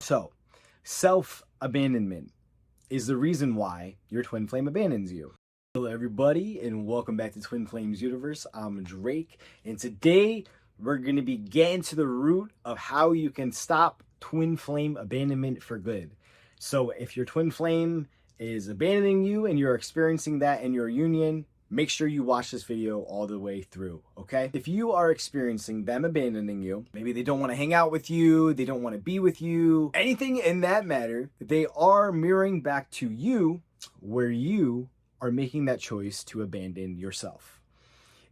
So, self-abandonment is the reason why your twin flame abandons you. Hello everybody, and welcome back to Twin Flames Universe. I'm Drake, and today we're going to be getting to the root of how you can stop twin flame abandonment for good. So if your twin flame is abandoning you and you're experiencing that in your union, make sure you watch this video all the way through, okay? If you are experiencing them abandoning you, maybe they don't want to hang out with you, they don't want to be with you, anything in that matter, they are mirroring back to you where you are making that choice to abandon yourself.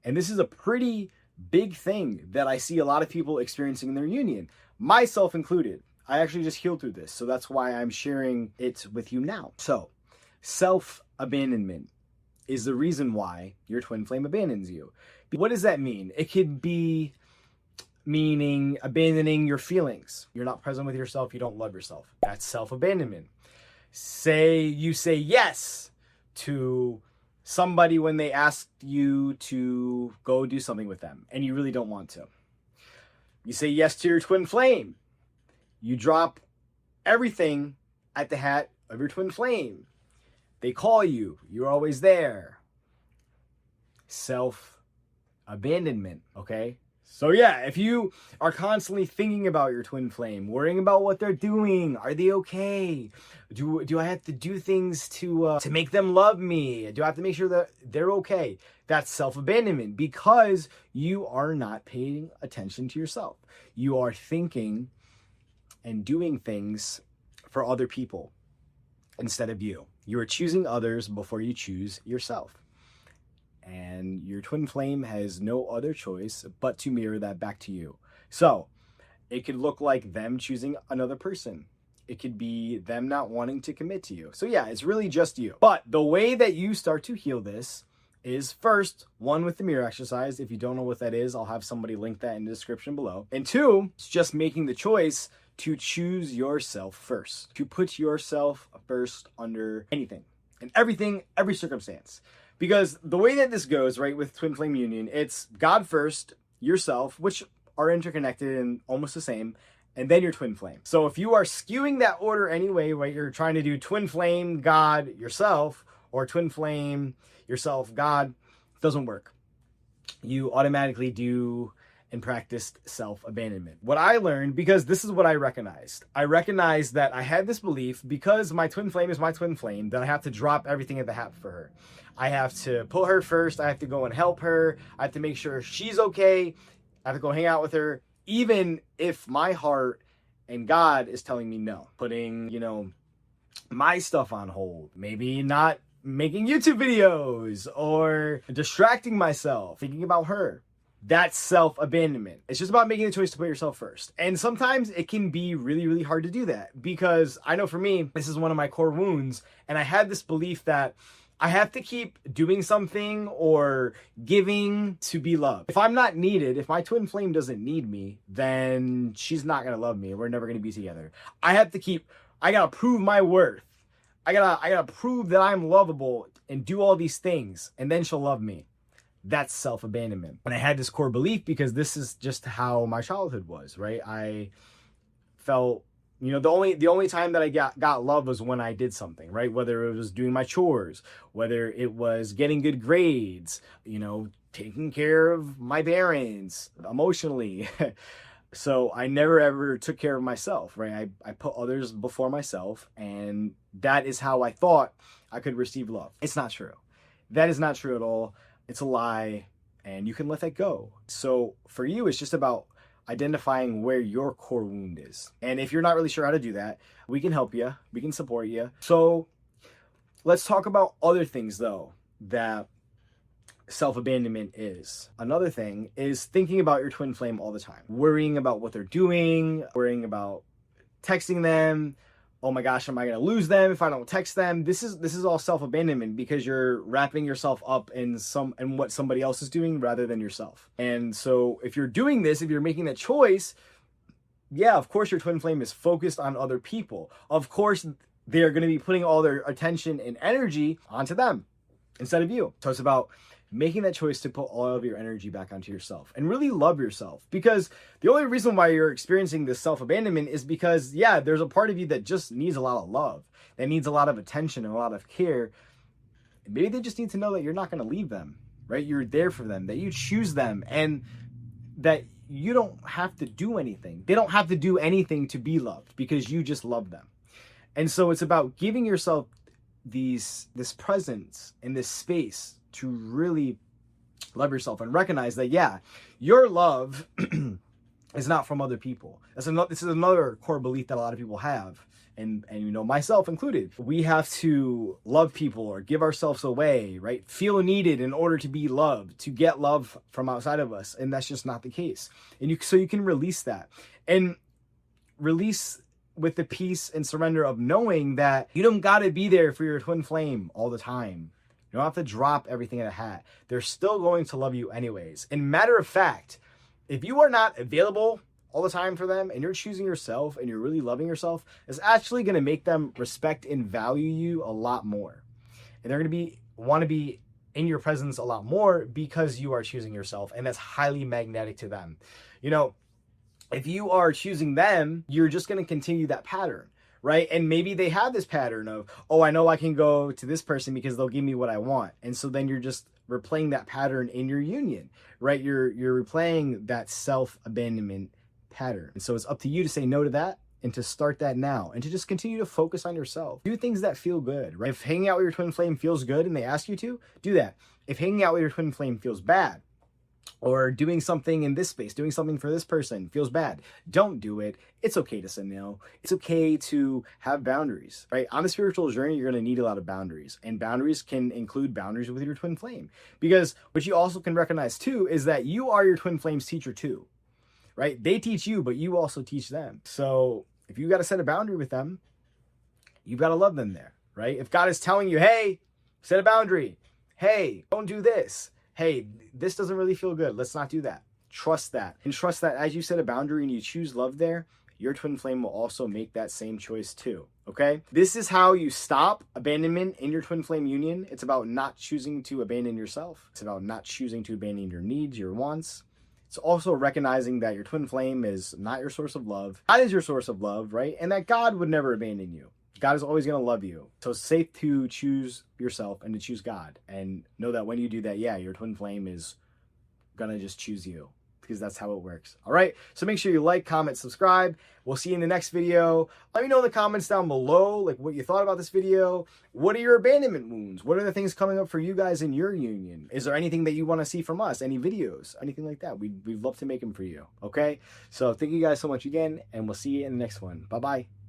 And this is a pretty big thing that I see a lot of people experiencing in their union, myself included. I actually just healed through this, so that's why I'm sharing it with you now. So, self-abandonment is the reason why your twin flame abandons you. What does that mean? It could be meaning abandoning your feelings. You're not present with yourself, you don't love yourself. That's self-abandonment. Say you say yes to somebody when they ask you to go do something with them and you really don't want to. You say yes to your twin flame. You drop everything at the hat of your twin flame. They call you. You're always there. Self-abandonment, okay? So yeah, if you are constantly thinking about your twin flame, worrying about what they're doing, are they okay? Do I have to do things to make them love me? Do I have to make sure that they're okay? That's self-abandonment because you are not paying attention to yourself. You are thinking and doing things for other people instead of you. You are choosing others before you choose yourself. And your twin flame has no other choice but to mirror that back to you. So it could look like them choosing another person. It could be them not wanting to commit to you. So yeah, it's really just you. But the way that you start to heal this is first, one, with the mirror exercise. If you don't know what that is, I'll have somebody link that in the description below. And two, it's just making the choice to choose yourself first, to put yourself first under anything and everything, every circumstance. Because the way that this goes, right, with twin flame union, it's God first, yourself, which are interconnected and almost the same, and then your twin flame. So if you are skewing that order anyway, right, you're trying to do twin flame, God, yourself, or twin flame, yourself, God, it doesn't work. You automatically do and practiced self-abandonment. What I learned, because this is what I recognized. I recognized that I had this belief, because my twin flame is my twin flame, that I have to drop everything at the hat for her. I have to put her first. I have to go and help her. I have to make sure she's okay. I have to go hang out with her, even if my heart and God is telling me no. Putting, my stuff on hold. Maybe not making YouTube videos or distracting myself, thinking about her. That's self-abandonment. It's just about making the choice to put yourself first. And sometimes it can be really, really hard to do that, because I know for me, this is one of my core wounds. And I had this belief that I have to keep doing something or giving to be loved. If I'm not needed, if my twin flame doesn't need me, then she's not going to love me. We're never going to be together. I got to prove my worth. I gotta prove that I'm lovable and do all these things, and then she'll love me. That's self-abandonment. And I had this core belief because this is just how my childhood was, right? I felt, the only time that I got love was when I did something, right? Whether it was doing my chores, whether it was getting good grades, taking care of my parents emotionally. So I never ever took care of myself, right? I put others before myself, and that is how I thought I could receive love. It's not true. That is not true at all. It's a lie, and you can let that go. So for you, it's just about identifying where your core wound is. And if you're not really sure how to do that, we can help you. We can support you. So let's talk about other things, though, that self-abandonment is. Another thing is thinking about your twin flame all the time. Worrying about what they're doing, worrying about texting them. Oh my gosh, am I going to lose them if I don't text them? This is all self-abandonment, because you're wrapping yourself up in what somebody else is doing rather than yourself. And so if you're doing this, if you're making that choice, yeah, of course your twin flame is focused on other people. Of course they're going to be putting all their attention and energy onto them instead of you. So it's about making that choice to put all of your energy back onto yourself and really love yourself. Because the only reason why you're experiencing this self-abandonment is because, yeah, there's a part of you that just needs a lot of love, that needs a lot of attention and a lot of care. Maybe they just need to know that you're not going to leave them, right? You're there for them, that you choose them, and that you don't have to do anything. They don't have to do anything to be loved because you just love them. And so it's about giving yourself this presence and this space to really love yourself and recognize that, yeah, your love is not from other people. This is another core belief that a lot of people have. And you know, myself included. We have to love people or give ourselves away, right? Feel needed in order to be loved, to get love from outside of us. And that's just not the case. And so you can release that. And release with the peace and surrender of knowing that you don't got to be there for your twin flame all the time. You don't have to drop everything in a hat. They're still going to love you anyways. And matter of fact, if you are not available all the time for them and you're choosing yourself and you're really loving yourself, it's actually going to make them respect and value you a lot more. And they're going to want to be in your presence a lot more because you are choosing yourself, and that's highly magnetic to them. You know, if you are choosing them, you're just going to continue that pattern, right? And maybe they have this pattern of, oh, I know I can go to this person because they'll give me what I want. And so then you're just replaying that pattern in your union, right? You're replaying that self-abandonment pattern. And so it's up to you to say no to that and to start that now and to just continue to focus on yourself. Do things that feel good, right? If hanging out with your twin flame feels good and they ask you to, do that. If hanging out with your twin flame feels bad, or doing something in this space, doing something for this person feels bad, don't do it. It's okay to say no. It's okay to have boundaries, right? On the spiritual journey, you're going to need a lot of boundaries, and boundaries can include boundaries with your twin flame, because what you also can recognize too is that you are your twin flame's teacher too, right? They teach you, but you also teach them. So if you got to set a boundary with them, you've got to love them there, right? If God is telling you, hey, set a boundary. Hey, don't do this. Hey, this doesn't really feel good. Let's not do that. Trust that. And trust that as you set a boundary and you choose love there, your twin flame will also make that same choice too, okay? This is how you stop abandonment in your twin flame union. It's about not choosing to abandon yourself. It's about not choosing to abandon your needs, your wants. It's also recognizing that your twin flame is not your source of love. God is your source of love, right? And that God would never abandon you. God is always going to love you. So it's safe to choose yourself and to choose God. And know that when you do that, yeah, your twin flame is going to just choose you, because that's how it works. All right. So make sure you like, comment, subscribe. We'll see you in the next video. Let me know in the comments down below, like, what you thought about this video. What are your abandonment wounds? What are the things coming up for you guys in your union? Is there anything that you want to see from us? Any videos? Anything like that? We'd love to make them for you. Okay. So thank you guys so much again, and we'll see you in the next one. Bye-bye.